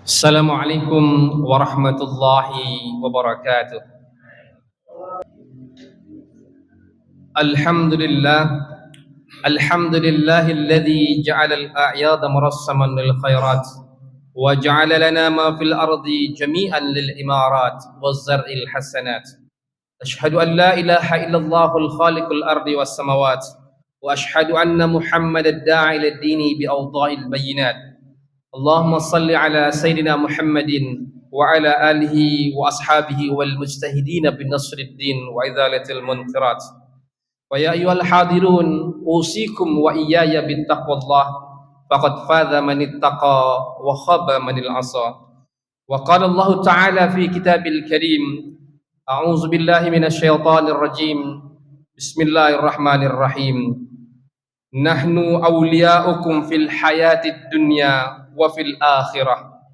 Assalamualaikum warahmatullahi wabarakatuh. Alhamdulillah, alhamdulillahilladzi ja'ala al-a'yada murassaman lil khairat wa ja'ala lana ma fil ardi jami'an lil imarat waz zar'il hasanat. Ashhadu an la ilaha illallahul khaliqul ardi was samawat wa ashhadu anna Muhammadad da'i lid-dini bi awdha'il bayyinat. اللهم صل على سيدنا محمد وعلى آله وأصحابه والمجتهدين بنصر الدين وإزالة المنكرات. ويا أيها الحاضرون أوصيكم وإياي بالتقوى الله فقد فاز من اتقى وخاب من العصى. وقال الله تعالى في كتاب الكريم: أعوذ بالله من الشيطان الرجيم بسم الله الرحمن الرحيم Nahnu awliya'ukum fil hayatid dunya wa fil akhirah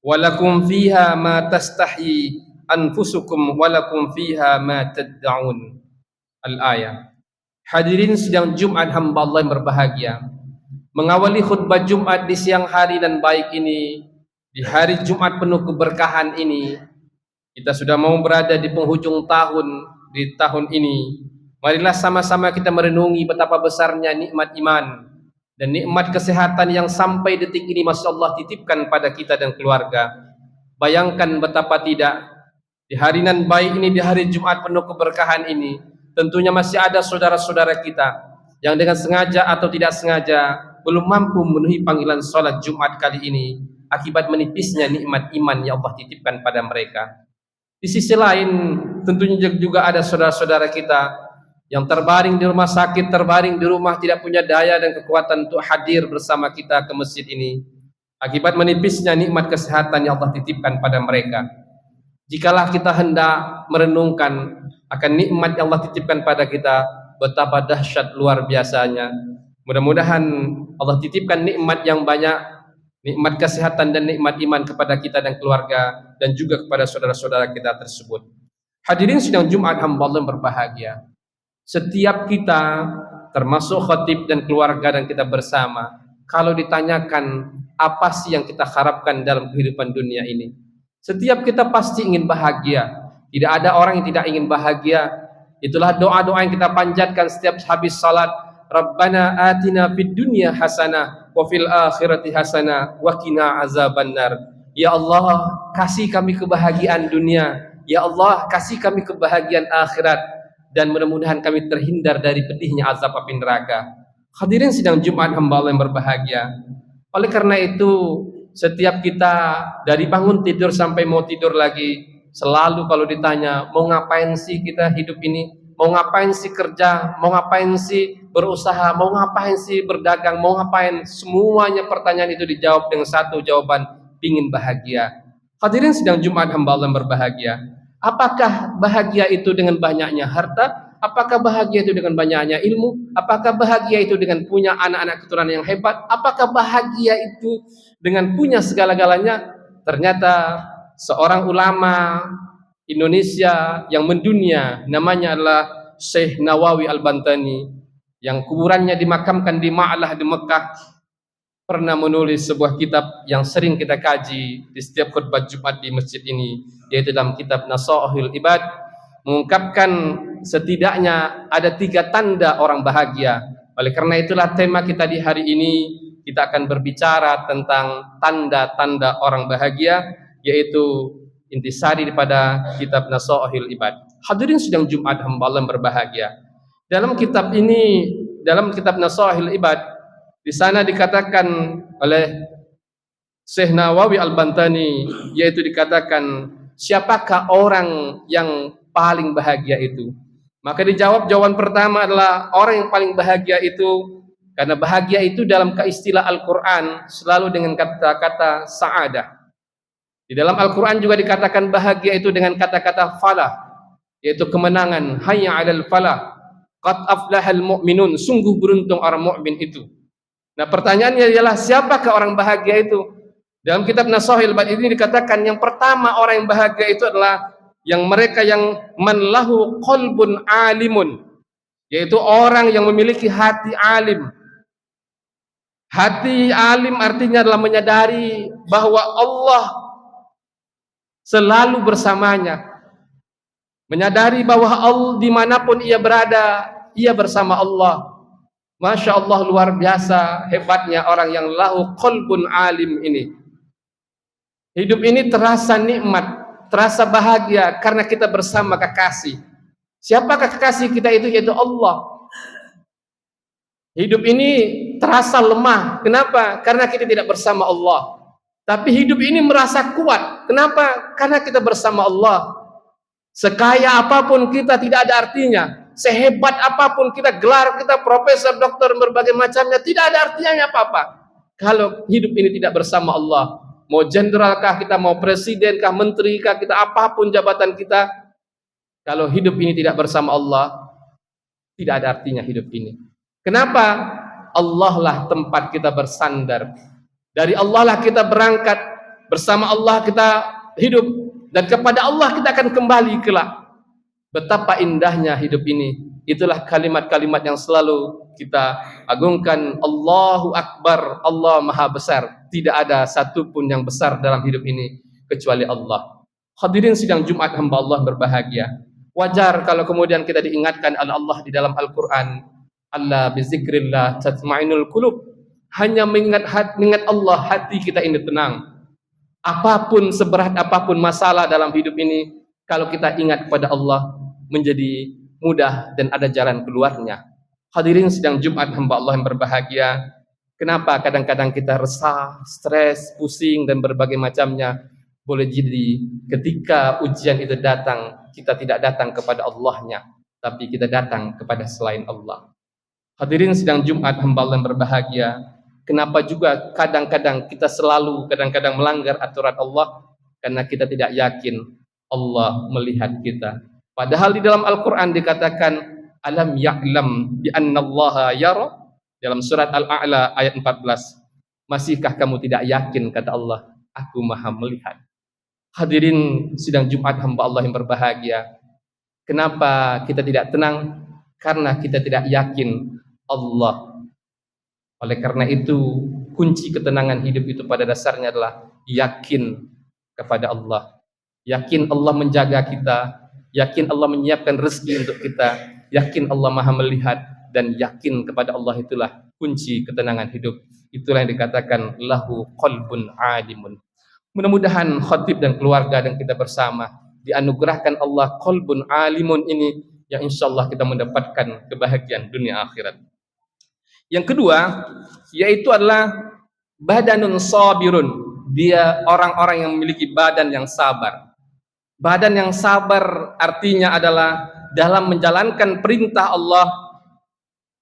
walakum fiha ma tastahyi anfusukum walakum fiha ma tad'un. Al-ayah. Hadirin sidang Jumat hamba Allah yang berbahagia, mengawali khutbah Jumat di siang hari dan baik ini, di hari Jumat penuh keberkahan ini, kita sudah mau berada di penghujung tahun, di tahun ini. Marilah sama-sama kita merenungi betapa besarnya nikmat iman dan nikmat kesehatan yang sampai detik ini masya Allah titipkan pada kita dan keluarga. Bayangkan betapa tidak, di hari nan baik ini, di hari Jumat penuh keberkahan ini, tentunya masih ada saudara-saudara kita yang dengan sengaja atau tidak sengaja belum mampu memenuhi panggilan sholat Jumat kali ini akibat menipisnya nikmat iman yang Allah titipkan pada mereka. Di sisi lain, tentunya juga ada saudara-saudara kita yang terbaring di rumah sakit, terbaring di rumah, tidak punya daya dan kekuatan untuk hadir bersama kita ke masjid ini akibat menipisnya nikmat kesehatan yang Allah titipkan pada mereka. Jikalah kita hendak merenungkan akan nikmat yang Allah titipkan pada kita, betapa dahsyat luar biasanya. Mudah-mudahan Allah titipkan nikmat yang banyak, nikmat kesehatan dan nikmat iman kepada kita dan keluarga dan juga kepada saudara-saudara kita tersebut. Hadirin sidang Jumat hamba Allah yang berbahagia, setiap kita termasuk khatib dan keluarga dan kita bersama, kalau ditanyakan apa sih yang kita harapkan dalam kehidupan dunia ini, setiap kita pasti ingin bahagia. Tidak ada orang yang tidak ingin bahagia. Itulah doa-doa yang kita panjatkan setiap habis salat. Rabbana atina fid dunya hasanah wa fil akhirati hasanah wa qina azabannar. Ya Allah, kasih kami kebahagiaan dunia. Ya Allah, kasih kami kebahagiaan akhirat, dan mudah-mudahan kami terhindar dari pedihnya azab api neraka. Hadirin sidang Jumat hamba Allah yang berbahagia, oleh karena itu setiap kita dari bangun tidur sampai mau tidur lagi, selalu kalau ditanya mau ngapain sih kita hidup ini, mau ngapain sih kerja, mau ngapain sih berusaha, mau ngapain sih berdagang, mau ngapain, semuanya pertanyaan itu dijawab dengan satu jawaban: pingin bahagia. Hadirin sidang Jumat hamba Allah yang berbahagia, apakah bahagia itu dengan banyaknya harta? Apakah bahagia itu dengan banyaknya ilmu? Apakah bahagia itu dengan punya anak-anak keturunan yang hebat? Apakah bahagia itu dengan punya segala-galanya? Ternyata seorang ulama Indonesia yang mendunia, namanya adalah Syekh Nawawi Al-Bantani, yang kuburannya dimakamkan di Ma'lah di Mekah, pernah menulis sebuah kitab yang sering kita kaji di setiap khutbah Jumat di masjid ini, yaitu dalam kitab Nasaihul Ibad, mengungkapkan setidaknya ada 3 tanda orang bahagia. Oleh karena itulah tema kita di hari ini, kita akan berbicara tentang tanda-tanda orang bahagia, yaitu intisari daripada kitab Nasaihul Ibad. Hadirin sidang Jumat hamba Allah yang berbahagia, dalam kitab ini, dalam kitab Nasaihul Ibad, di sana dikatakan oleh Syekh Nawawi Al-Bantani, yaitu dikatakan siapakah orang yang paling bahagia itu? Maka dijawab, jawaban pertama adalah orang yang paling bahagia itu, karena bahagia itu dalam keistilah Al-Quran selalu dengan kata-kata sa'adah. Di dalam Al-Quran juga dikatakan bahagia itu dengan kata-kata falah, yaitu kemenangan. Hayya 'alal falah, qad aflahal mu'minun, sungguh beruntung orang mukmin itu. Nah, pertanyaannya ialah siapakah orang bahagia itu? Dalam kitab Nasaihul Ibad ini dikatakan yang pertama orang yang bahagia itu adalah yang mereka yang man lahu qalbun alimun, yaitu orang yang memiliki hati alim. Hati alim artinya adalah menyadari bahwa Allah selalu bersamanya. Menyadari bahwa Allah dimanapun ia berada, ia bersama Allah. Masya Allah, luar biasa hebatnya orang yang lahu qalbun alim ini. Hidup ini terasa nikmat, terasa bahagia karena kita bersama kekasih. Siapakah kekasih kita itu? Yaitu Allah. Hidup ini terasa lemah. Kenapa? Karena kita tidak bersama Allah. Tapi hidup ini merasa kuat. Kenapa? Karena kita bersama Allah. Sekaya apapun kita tidak ada artinya. Sehebat apapun kita, gelar kita profesor, doktor, berbagai macamnya, tidak ada artinya apa-apa kalau hidup ini tidak bersama Allah. Mau jenderalkah kita, mau presidenkah, menterikah kita, apapun jabatan kita, kalau hidup ini tidak bersama Allah, tidak ada artinya hidup ini. Kenapa? Allah lah tempat kita bersandar. Dari Allah lah kita berangkat, bersama Allah kita hidup, dan kepada Allah kita akan kembali kelak. Betapa indahnya hidup ini. Itulah kalimat-kalimat yang selalu kita agungkan. Allahu Akbar, Allah Maha Besar. Tidak ada satupun yang besar dalam hidup ini kecuali Allah. Hadirin sidang Jumat hamba Allah berbahagia. Wajar kalau kemudian kita diingatkan oleh Allah di dalam Al-Quran. Allah bizikrillah tatma'inul qulub. Hanya mengingat Allah, hati kita ini tenang. Apapun seberat apapun masalah dalam hidup ini, kalau kita ingat kepada Allah, menjadi mudah dan ada jalan keluarnya. Hadirin sidang Jumat hamba Allah yang berbahagia. Kenapa kadang-kadang kita resah, stres, pusing dan berbagai macamnya? Boleh jadi ketika ujian itu datang, kita tidak datang kepada Allahnya, tapi kita datang kepada selain Allah. Hadirin sidang Jumat hamba Allah yang berbahagia. Kenapa juga kadang-kadang kita selalu kadang-kadang melanggar aturan Allah? Karena kita tidak yakin Allah melihat kita. Padahal di dalam Al-Quran dikatakan alam ya'lam bi annallaha yara, dalam surat Al-A'la ayat 14. Masihkah kamu tidak yakin, kata Allah, aku maha melihat. Hadirin sidang Jumat hamba Allah yang berbahagia. Kenapa kita tidak tenang? Karena kita tidak yakin Allah. Oleh karena itu kunci ketenangan hidup itu pada dasarnya adalah yakin kepada Allah. Yakin Allah menjaga kita, yakin Allah menyiapkan rezeki untuk kita, yakin Allah maha melihat, dan yakin kepada Allah itulah kunci ketenangan hidup. Itulah yang dikatakan lahu qalbun alimun. Mudah-mudahan khatib dan keluarga dan kita bersama dianugerahkan Allah qalbun alimun ini, yang insyaallah kita mendapatkan kebahagiaan dunia akhirat. Yang kedua, yaitu adalah badanun sabirun. Dia orang-orang yang memiliki badan yang sabar. Badan yang sabar artinya adalah dalam menjalankan perintah Allah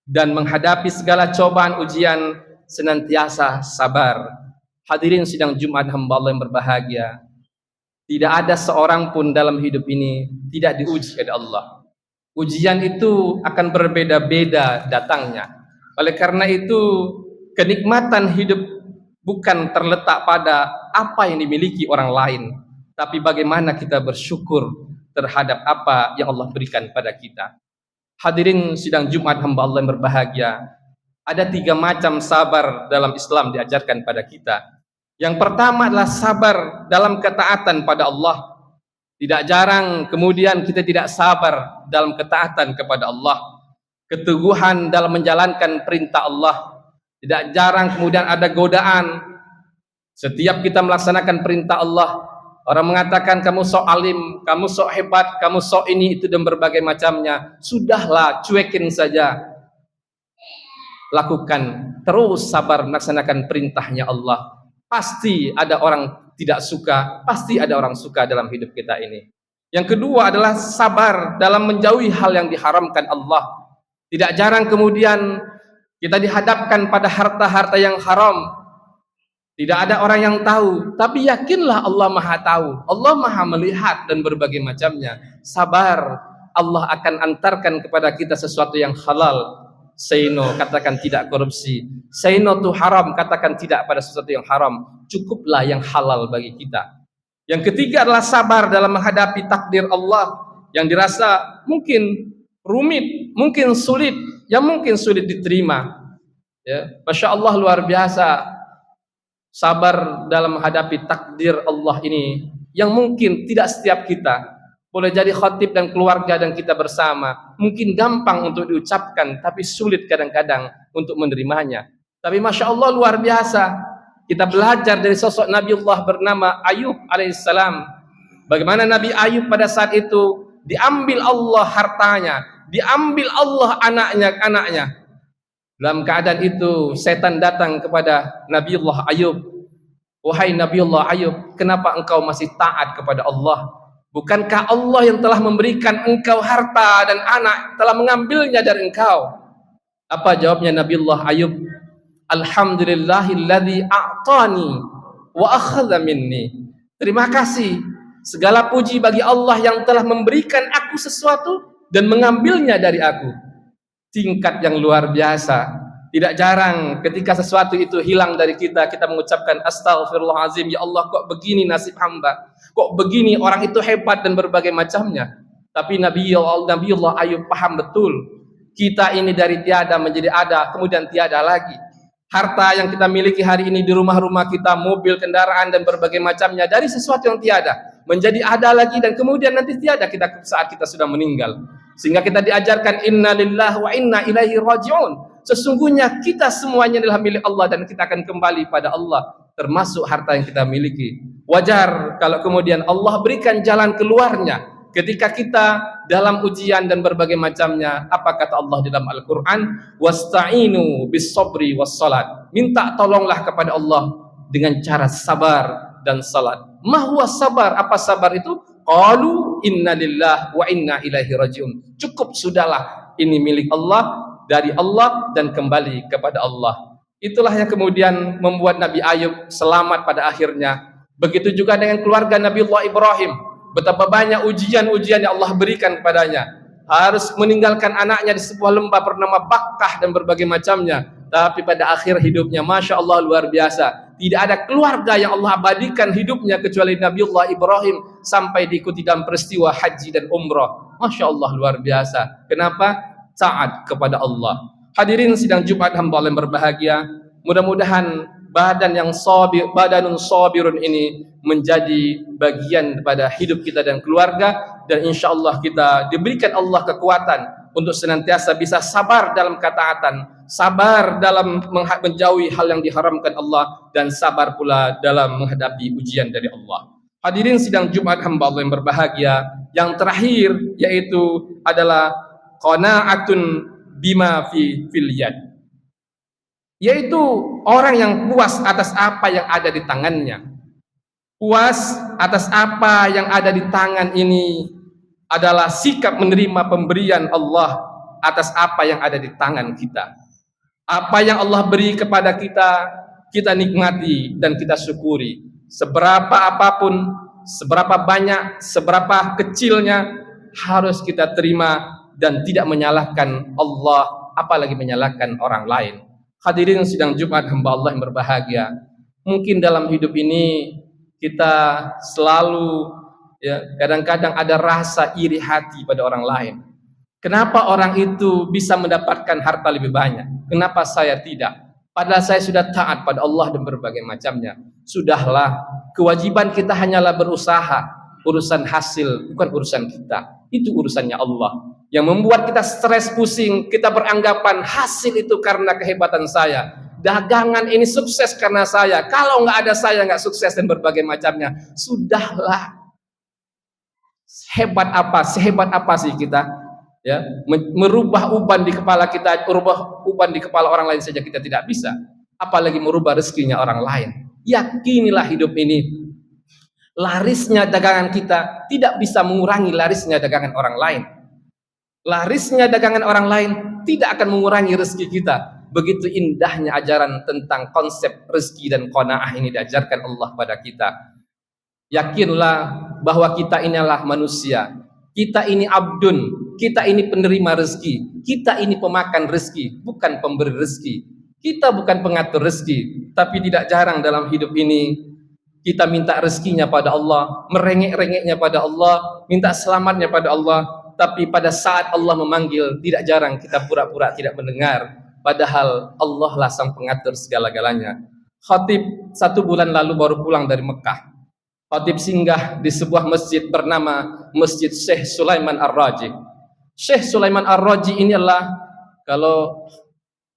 dan menghadapi segala cobaan ujian senantiasa sabar. Hadirin sidang Jumat hamba Allah yang berbahagia. Tidak ada seorang pun dalam hidup ini tidak diuji oleh Allah. Ujian itu akan berbeda-beda datangnya. Oleh karena itu kenikmatan hidup bukan terletak pada apa yang dimiliki orang lain, tapi bagaimana kita bersyukur terhadap apa yang Allah berikan pada kita. Hadirin sidang Jumat hamba Allah yang berbahagia. Ada 3 macam sabar dalam Islam diajarkan pada kita. Yang pertama adalah sabar dalam ketaatan pada Allah. Tidak jarang kemudian kita tidak sabar dalam ketaatan kepada Allah. Keteguhan dalam menjalankan perintah Allah. Tidak jarang kemudian ada godaan. Setiap kita melaksanakan perintah Allah, orang mengatakan kamu sok alim, kamu sok hebat, kamu sok ini itu dan berbagai macamnya. Sudahlah, cuekin saja. Lakukan, terus sabar melaksanakan perintahnya Allah. Pasti ada orang tidak suka, pasti ada orang suka dalam hidup kita ini. Yang kedua adalah sabar dalam menjauhi hal yang diharamkan Allah. Tidak jarang kemudian kita dihadapkan pada harta-harta yang haram. Tidak ada orang yang tahu, tapi yakinlah Allah maha tahu, Allah maha melihat dan berbagai macamnya. Sabar, Allah akan antarkan kepada kita sesuatu yang halal. Say no, katakan tidak korupsi. Say no to haram, katakan tidak pada sesuatu yang haram. Cukuplah yang halal bagi kita. Yang ketiga adalah sabar dalam menghadapi takdir Allah yang dirasa mungkin rumit, mungkin sulit, yang mungkin sulit diterima. Ya, Masya Allah, luar biasa sabar dalam menghadapi takdir Allah ini yang mungkin tidak setiap kita. Boleh jadi khatib dan keluarga dan kita bersama mungkin gampang untuk diucapkan, tapi sulit kadang-kadang untuk menerimanya. Tapi Masya Allah, luar biasa kita belajar dari sosok Nabiullah bernama Ayub alaihissalam. Bagaimana Nabi Ayub pada saat itu diambil Allah hartanya, diambil Allah anaknya. Dalam keadaan itu setan datang kepada Nabiullah Ayub. Wahai Nabiullah Ayub, kenapa engkau masih taat kepada Allah? Bukankah Allah yang telah memberikan engkau harta dan anak, telah mengambilnya dari engkau? Apa jawabnya Nabiullah Ayub? Alhamdulillahilladzi a'tani wa akhadha minni. Terima kasih, segala puji bagi Allah yang telah memberikan aku sesuatu dan mengambilnya dari aku. Tingkat yang luar biasa. Tidak jarang ketika sesuatu itu hilang dari kita, kita mengucapkan astaghfirullahalazim, ya Allah, kok begini nasib hamba, kok begini orang itu hebat dan berbagai macamnya. Tapi Nabiullah Ayub paham betul, kita ini dari tiada menjadi ada, kemudian tiada lagi. Harta yang kita miliki hari ini di rumah-rumah kita, mobil, kendaraan dan berbagai macamnya, dari sesuatu yang tiada menjadi ada lagi, dan kemudian nanti tiada kita saat kita sudah meninggal. Sehingga kita diajarkan inna lillahi wa inna ilaihi raji'un. Sesungguhnya kita semuanya adalah milik Allah dan kita akan kembali pada Allah, termasuk harta yang kita miliki. Wajar kalau kemudian Allah berikan jalan keluarnya ketika kita dalam ujian dan berbagai macamnya. Apa kata Allah dalam Al-Quran? Wasta'inu bis sabri was salat. Minta tolonglah kepada Allah dengan cara sabar dan salat. Mahwa sabar? Apa sabar itu? Qalu inna lillahi wa inna ilaihi raji'un. Cukup sudahlah, ini milik Allah, dari Allah dan kembali kepada Allah. Itulah yang kemudian membuat Nabi Ayub selamat pada akhirnya. Begitu juga dengan keluarga Nabiullah Ibrahim. Betapa banyak ujian-ujian yang Allah berikan kepadanya. Harus meninggalkan anaknya di sebuah lembah bernama Bakkah dan berbagai macamnya. Tapi pada akhir hidupnya, Masya Allah, luar biasa. Tidak ada keluarga yang Allah abadikan hidupnya kecuali Nabiullah Ibrahim sampai diikuti dalam peristiwa haji dan umrah. Masya Allah, luar biasa. Kenapa? Taat kepada Allah. Hadirin sidang Jumat hamba yang berbahagia, mudah-mudahan badanun sabirun ini menjadi bagian pada hidup kita dan keluarga, dan insya Allah kita diberikan Allah kekuatan untuk senantiasa bisa sabar dalam ketaatan, sabar dalam menjauhi hal yang diharamkan Allah, dan sabar pula dalam menghadapi ujian dari Allah. Hadirin sidang Jumat hamba Allah yang berbahagia, yang terakhir yaitu adalah qanaatun bima fil yad, yaitu orang yang puas atas apa yang ada di tangannya. Puas atas apa yang ada di tangan ini adalah sikap menerima pemberian Allah atas apa yang ada di tangan kita. Apa yang Allah beri kepada kita, kita nikmati dan kita syukuri. Seberapa apapun, seberapa banyak, seberapa kecilnya, harus kita terima dan tidak menyalahkan Allah, apalagi menyalahkan orang lain. Hadirin sidang Jumat hamba Allah yang berbahagia, mungkin dalam hidup ini kita selalu kadang-kadang ada rasa iri hati pada orang lain. Kenapa orang itu bisa mendapatkan harta lebih banyak? Kenapa saya tidak? Padahal saya sudah taat pada Allah dan berbagai macamnya. Sudahlah, kewajiban kita hanyalah berusaha. Urusan hasil bukan urusan kita, itu urusannya Allah. Yang membuat kita stres, pusing, kita beranggapan hasil itu karena kehebatan saya, dagangan ini sukses karena saya, kalau nggak ada saya nggak sukses dan berbagai macamnya. Sudahlah, sehebat apa sih kita, ya, merubah uban di kepala kita, merubah uban di kepala orang lain saja kita tidak bisa, apalagi merubah rezekinya orang lain. Yakinilah hidup ini, larisnya dagangan kita tidak bisa mengurangi larisnya dagangan orang lain. Larisnya dagangan orang lain tidak akan mengurangi rezeki kita. Begitu indahnya ajaran tentang konsep rezeki dan qanaah ini diajarkan Allah pada kita. Yakinlah bahwa kita inilah manusia. Kita ini abdun, kita ini penerima rezeki, kita ini pemakan rezeki, bukan pemberi rezeki. Kita bukan pengatur rezeki, tapi tidak jarang dalam hidup ini kita minta rezekinya pada Allah, merengek-rengeknya pada Allah, minta selamatnya pada Allah. Tapi pada saat Allah memanggil, tidak jarang kita pura-pura tidak mendengar. Padahal Allah lah sang pengatur segala-galanya. Khatib 1 bulan lalu baru pulang dari Mekah. Khatib singgah di sebuah masjid bernama Masjid Syekh Sulaiman Ar-Raji. Syekh Sulaiman Ar-Raji ini adalah, kalau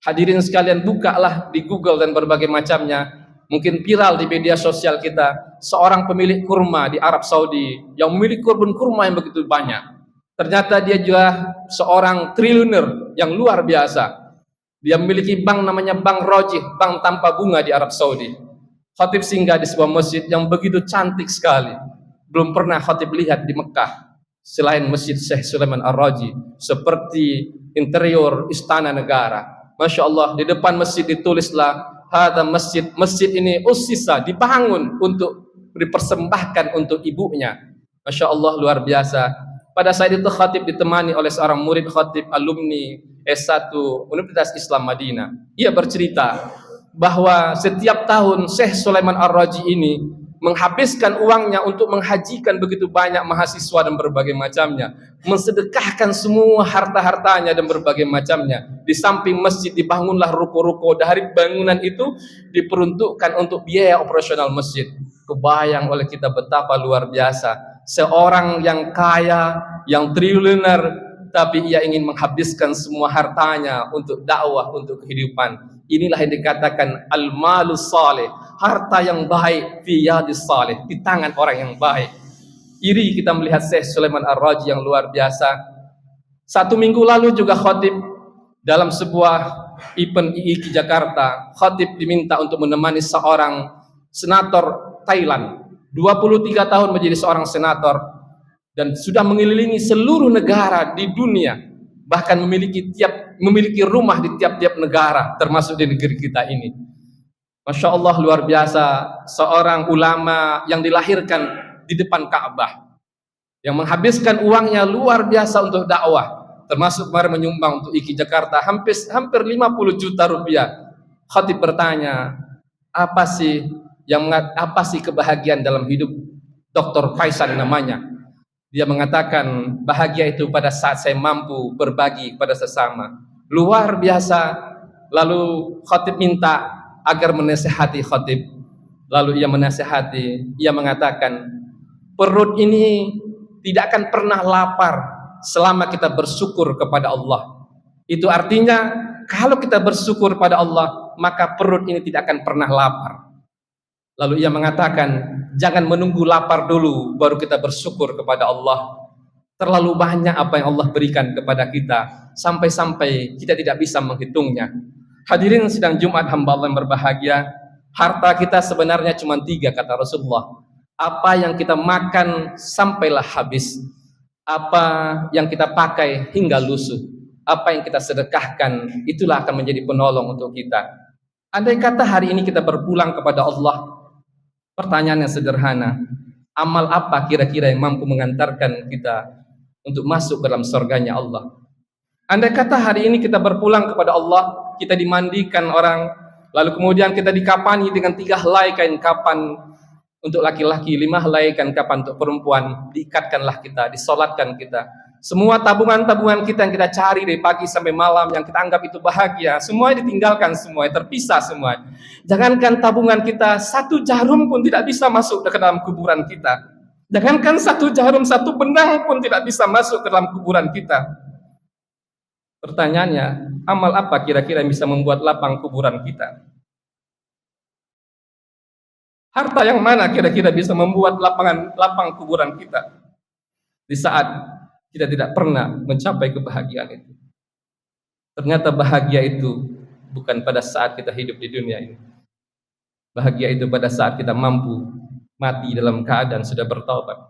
hadirin sekalian bukalah di Google dan berbagai macamnya, mungkin viral di media sosial kita, seorang pemilik kurma di Arab Saudi yang memiliki kebun kurma yang begitu banyak. Ternyata dia juga seorang triliuner yang luar biasa. Dia memiliki bank namanya Bank Rajih, bank tanpa bunga di Arab Saudi. Khatib singgah di sebuah masjid yang begitu cantik sekali. Belum pernah khatib lihat di Mekah selain Masjid Syekh Sulaiman Ar-Raji, seperti interior istana negara. Masya Allah, di depan masjid ditulislah, hadza masjid, masjid ini usisa, dibangun untuk dipersembahkan untuk ibunya. Masya Allah, luar biasa. Pada saat itu khatib ditemani oleh seorang murid khatib alumni S1 Universitas Islam Madinah. Ia bercerita bahwa setiap tahun Syekh Sulaiman Ar-Raji ini menghabiskan uangnya untuk menghajikan begitu banyak mahasiswa dan berbagai macamnya, mensedekahkan semua harta-hartanya dan berbagai macamnya. Di samping masjid dibangunlah ruko-ruko, dari bangunan itu diperuntukkan untuk biaya operasional masjid. Kebayang oleh kita betapa luar biasa seorang yang kaya, yang triliuner, tapi ia ingin menghabiskan semua hartanya untuk dakwah, untuk kehidupan. Inilah yang dikatakan al-malus salih, harta yang baik fi yadis salih, di tangan orang yang baik. Iri kita melihat Syekh Sulaiman Ar-Raji yang luar biasa. 1 minggu lalu juga khatib dalam sebuah event IIKI Jakarta, khatib diminta untuk menemani seorang senator Thailand, 23 tahun menjadi seorang senator dan sudah mengelilingi seluruh negara di dunia, bahkan memiliki rumah di tiap-tiap negara termasuk di negeri kita ini. Masya Allah, luar biasa, seorang ulama yang dilahirkan di depan Ka'bah, yang menghabiskan uangnya luar biasa untuk dakwah, termasuk kemarin menyumbang untuk IIKI Jakarta hampir 50 juta rupiah. Khatib bertanya, apa sih kebahagiaan dalam hidup? Dr. Faisal namanya. Dia mengatakan, bahagia itu pada saat saya mampu berbagi pada sesama. Luar biasa. Lalu khatib minta agar menasihati khatib. Lalu ia menasihati, ia mengatakan, perut ini tidak akan pernah lapar selama kita bersyukur kepada Allah. Itu artinya, kalau kita bersyukur pada Allah, maka perut ini tidak akan pernah lapar. Lalu ia mengatakan, jangan menunggu lapar dulu baru kita bersyukur kepada Allah. Terlalu banyak apa yang Allah berikan kepada kita, sampai-sampai kita tidak bisa menghitungnya. Hadirin sidang Jumat hamba Allah yang berbahagia, harta kita sebenarnya cuma 3 kata Rasulullah. Apa yang kita makan sampailah habis, apa yang kita pakai hingga lusuh, apa yang kita sedekahkan itulah akan menjadi penolong untuk kita. Andai kata hari ini kita berpulang kepada Allah, pertanyaan yang sederhana, amal apa kira-kira yang mampu mengantarkan kita untuk masuk ke dalam surganya Allah? Andai kata hari ini kita berpulang kepada Allah, kita dimandikan orang, lalu kemudian kita dikapani dengan 3 helai kain kapan untuk laki-laki, 5 helai kain kapan untuk perempuan, diikatkanlah kita, disolatkan kita. Semua tabungan-tabungan kita yang kita cari dari pagi sampai malam, yang kita anggap itu bahagia, semua ditinggalkan, semua terpisah semua. Jangankan tabungan kita, 1 jarum pun tidak bisa masuk ke dalam kuburan kita. Jangankan 1 jarum, 1 benang pun tidak bisa masuk ke dalam kuburan kita. Pertanyaannya, amal apa kira-kira yang bisa membuat lapang kuburan kita? Harta yang mana kira-kira bisa membuat lapang kuburan kita di saat kita tidak pernah mencapai kebahagiaan itu? Ternyata bahagia itu bukan pada saat kita hidup di dunia ini. Bahagia itu pada saat kita mampu mati dalam keadaan sudah bertaubat,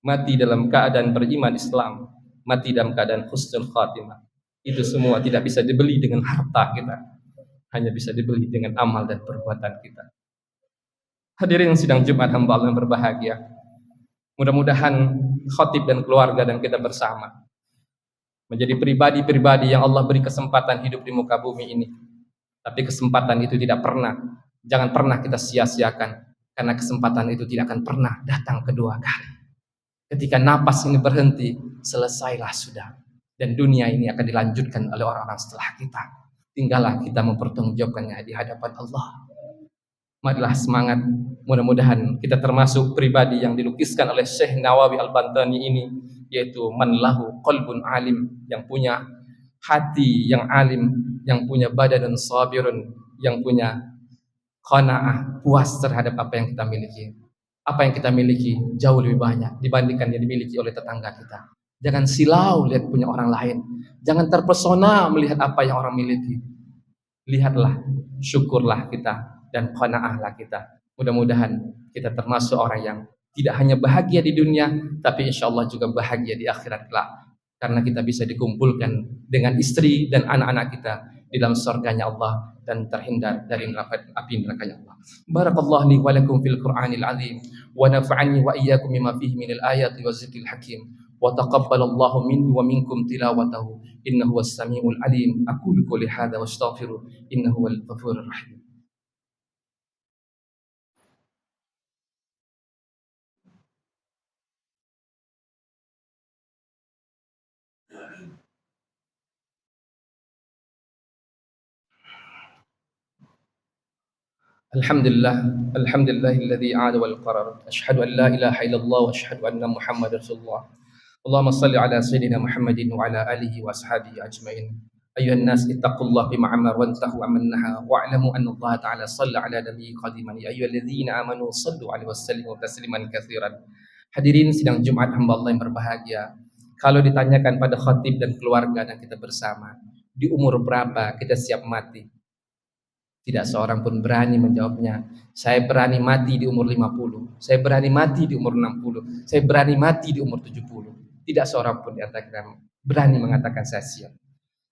mati dalam keadaan beriman Islam, mati dalam keadaan husnul khatimah. Itu semua tidak bisa dibeli dengan harta kita, hanya bisa dibeli dengan amal dan perbuatan kita. Hadirin sidang Jumat hamba Allah yang berbahagia, mudah-mudahan khatib dan keluarga dan kita bersama menjadi pribadi-pribadi yang Allah beri kesempatan hidup di muka bumi ini. Tapi kesempatan itu jangan pernah kita sia-siakan, karena kesempatan itu tidak akan pernah datang kedua kali. Ketika napas ini berhenti, selesailah sudah, dan dunia ini akan dilanjutkan oleh orang-orang setelah kita. tinggallah kita mempertanggungjawabkannya di hadapan Allah. Marilah semangat, mudah-mudahan kita termasuk pribadi yang dilukiskan oleh Syekh Nawawi Al-Bantani ini, yaitu man lahu qalbun alim, yang punya hati yang alim, yang punya badan sabirun, yang punya qanaah, puas terhadap apa yang kita miliki. Apa yang kita miliki jauh lebih banyak dibandingkan yang dimiliki oleh tetangga kita. Jangan silau lihat punya orang lain. Jangan terpesona melihat apa yang orang miliki. Lihatlah, syukurlah kita, dan qanaahlah kita. Mudah-mudahan kita termasuk orang yang tidak hanya bahagia di dunia, tapi insya Allah juga bahagia di akhirat kelak. Karena kita bisa dikumpulkan dengan istri dan anak-anak kita di dalam surganya Allah dan terhindar dari api nerakanya Allah. Barakallahu li wa lakum fil Qur'anil azim wa nafa'ani wa iyyakum bima fihi minal ayati wazikril hakim wa taqabbalallahu minni wa minkum tilawatahu innahu was-sami'ul alim. Aqulu qouli hadza wa astaghfiru innahu wal ghafurur rahim. Alhamdulillahilladzi aada wal qarar. Asyhadu an la ilaha illallah wa asyhadu anna Muhammadar Rasulullah. Allahumma salli ala sayyidina Muhammadin wa ala alihi wa ashabihi ajmain. Ayuhan nas ittaqullaha bima amara wa antahu amman naha wa'lamu anna Allah ta'ala shalla ala nabiyyi qadiman ya ayyuhalladzina amanu sallu alaihi wasallimu tasliman katsiran. Hadirin sidang Jumat hamba Allah yang berbahagia. Kalau ditanyakan pada khatib dan keluarga dan kita bersama, di umur berapa kita siap mati? Tidak seorang pun berani menjawabnya. Saya berani mati di umur 50. Saya berani mati di umur 60. Saya berani mati di umur 70. Tidak seorang pun di antara kita berani mengatakan saya siap.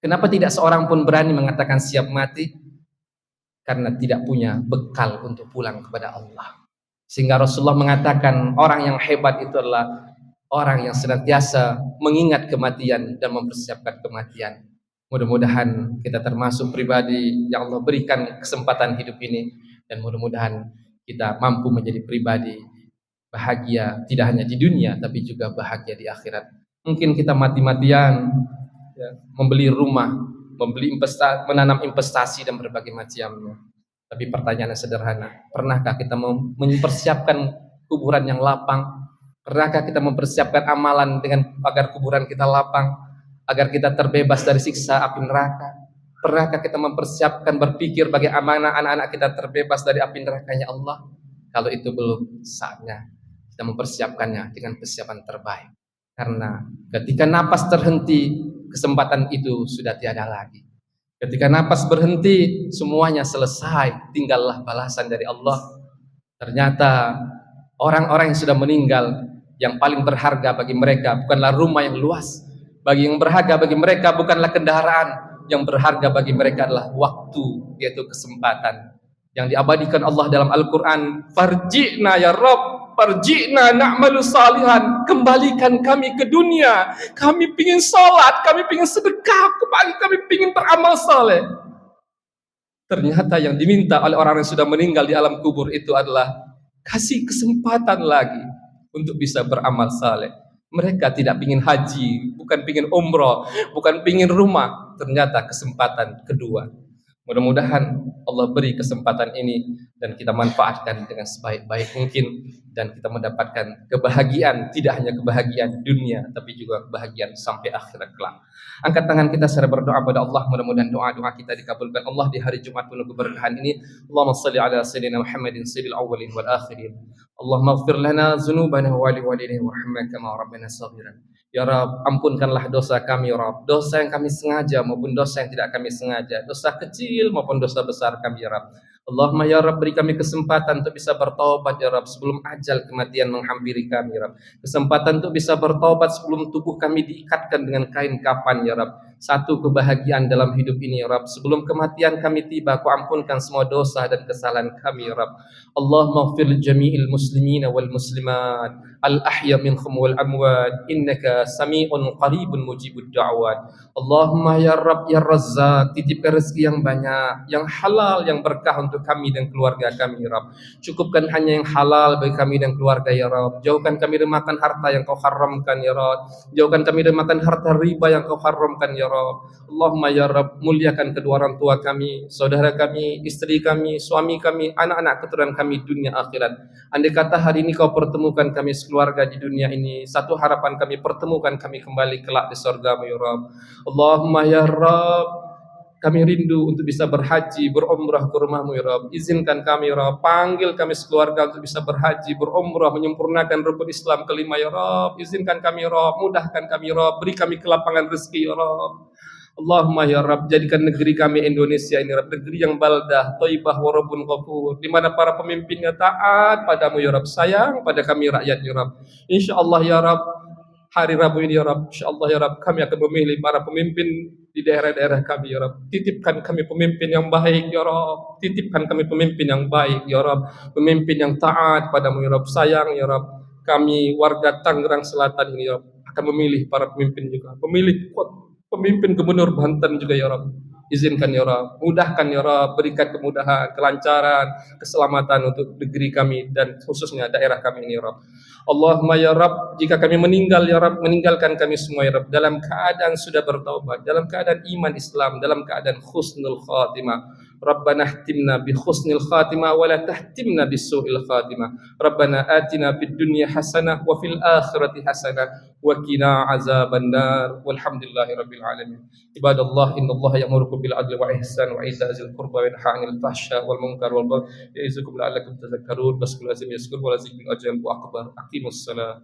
Kenapa tidak seorang pun berani mengatakan siap mati? Karena tidak punya bekal untuk pulang kepada Allah. Sehingga Rasulullah mengatakan orang yang hebat itu adalah orang yang senantiasa mengingat kematian dan mempersiapkan kematian. Mudah-mudahan kita termasuk pribadi yang Allah berikan kesempatan hidup ini, dan mudah-mudahan kita mampu menjadi pribadi bahagia tidak hanya di dunia tapi juga bahagia di akhirat. Mungkin kita mati-matian ya, membeli rumah, menanam investasi dan berbagai macamnya. Tapi pertanyaannya sederhana, pernahkah kita mempersiapkan kuburan yang lapang? Pernahkah kita mempersiapkan amalan dengan agar kuburan kita lapang? Agar kita terbebas dari siksa api neraka? Pernahkah kita mempersiapkan berpikir bagaimana anak-anak kita terbebas dari api nerakanya Allah? Kalau itu belum, saatnya kita mempersiapkannya dengan persiapan terbaik. Karena ketika napas terhenti, kesempatan itu sudah tiada lagi. Ketika napas berhenti, semuanya selesai, tinggallah balasan dari Allah. Ternyata orang-orang yang sudah meninggal, yang paling berharga bagi mereka bukanlah rumah yang luas. Bagi yang berharga bagi mereka bukanlah kendaraan, yang berharga bagi mereka adalah waktu, yaitu kesempatan yang diabadikan Allah dalam Al-Quran. Farji'na ya Rabb, farji'na na'malu salihan. Kembalikan kami ke dunia, kami pingin sholat, kami pingin sedekah, kami pingin beramal saleh. Ternyata yang diminta oleh orang yang sudah meninggal di alam kubur itu adalah kasih kesempatan lagi untuk bisa beramal saleh. Mereka tidak ingin haji, bukan ingin umroh, bukan ingin rumah. Ternyata kesempatan kedua. Mudah-mudahan Allah beri kesempatan ini dan kita manfaatkan dengan sebaik-baik mungkin, dan kita mendapatkan kebahagiaan, tidak hanya kebahagiaan dunia tapi juga kebahagiaan sampai akhirat kelak. Angkat tangan kita secara berdoa pada Allah, mudah-mudahan doa-doa kita dikabulkan Allah di hari Jumat penuh keberkahan ini. Allahumma shalli ala sayyidina Muhammadin sayyidil awwalin wal akhirin. Allahumma ighfir lana dzunubana wa liwalidayna warhamna kama rabbana saghiran. Ya Rabb, ampunkanlah dosa kami ya Rabb, dosa yang kami sengaja maupun dosa yang tidak kami sengaja, dosa kecil maupun dosa besar kami ya Rabb. Allahumma ya Rabb, beri kami kesempatan untuk bisa bertaubat ya Rabb sebelum ajal kematian menghampiri kami ya Rabb. Kesempatan untuk bisa bertaubat sebelum tubuh kami diikatkan dengan kain kafan ya Rabb. Satu kebahagiaan dalam hidup ini ya Rabb, sebelum kematian kami tiba, Kau ampunkan semua dosa dan kesalahan kami ya Rabb. Allahumma ighfir jami'il muslimina wal muslimat al-ahya minhum wal amwat innaka sami'un qaribun mujibud da'wat. Allahumma ya Rabb ya Razzaq, titipkan rezeki yang banyak, yang halal, yang berkah untuk kami dan keluarga kami ya Rabb. Cukupkan hanya yang halal bagi kami dan keluarga ya Rabb. Jauhkan kami dari makan harta yang Kau haramkan ya Rabb. Jauhkan kami dari makan harta riba yang Kau haramkan ya Rabb. Rabb. Allahumma ya Rabb, muliakan kedua orang tua kami, saudara kami, istri kami, suami kami, anak-anak keturunan kami dunia akhirat. Andai kata hari ini kau pertemukan kami sekeluarga di dunia ini, satu harapan kami, pertemukan kami kembali kelak di surga-Mu ya Rabb. Allahumma ya Rabb, kami rindu untuk bisa berhaji, berumrah ke rumah-Mu ya Rabb. Izinkan kami ya Rabb, panggil kami sekeluarga untuk bisa berhaji, berumrah, menyempurnakan rukun Islam kelima ya Rabb. Izinkan kami ya Rabb, mudahkan kami ya Rabb, beri kami kelapangan rezeki ya Rabb. Allahumma ya Rabb, jadikan negeri kami Indonesia ini Rabb, negeri yang baldah, thayyibah wa rabbun ghafur, di mana para pemimpinnya taat padamu ya Rabb, sayang pada kami rakyat ya Rabb. Insyaallah ya Rabb, hari Rabu ini ya Rabb, insyaallah ya Rabb, kami akan memilih para pemimpin di daerah-daerah kami ya Rabb. Titipkan kami pemimpin yang baik ya Rabb. Titipkan kami pemimpin yang baik ya Rabb. Pemimpin yang taat padamu ya Rabb. Sayang ya Rabb, kami warga Tangerang Selatan ini ya Rabb akan memilih para pemimpin juga. Memilih pemimpin Gubernur Banten juga ya Rabb. Izinkan ya Rabb, mudahkan ya Rabb, berikan kemudahan, kelancaran, keselamatan untuk negeri kami dan khususnya daerah kami ini ya Rabb. Allahumma ya Rabb, jika kami meninggal ya Rabb, meninggalkan kami semua ya Rabb dalam keadaan sudah bertaubat, dalam keadaan iman Islam, dalam keadaan husnul khatimah. Rabbana ihtimna bi husnil khatimah wa la tahtimna bis su'il khatimah. Rabbana atina fid dunya hasanah wa fil akhirati hasanah wa qina azabannar. Walhamdulillahi rabbil alamin. Ibadallah, innallaha ya'murukum bil adli wal ihsan wa ita'zil qurba wa yanha 'anil fahsya wal munkar wal baghi ya'izukum la'allakum tadhakkarun. Basmul azim yaskur wa la zikrul ajam wa akbar. Aqimus salat.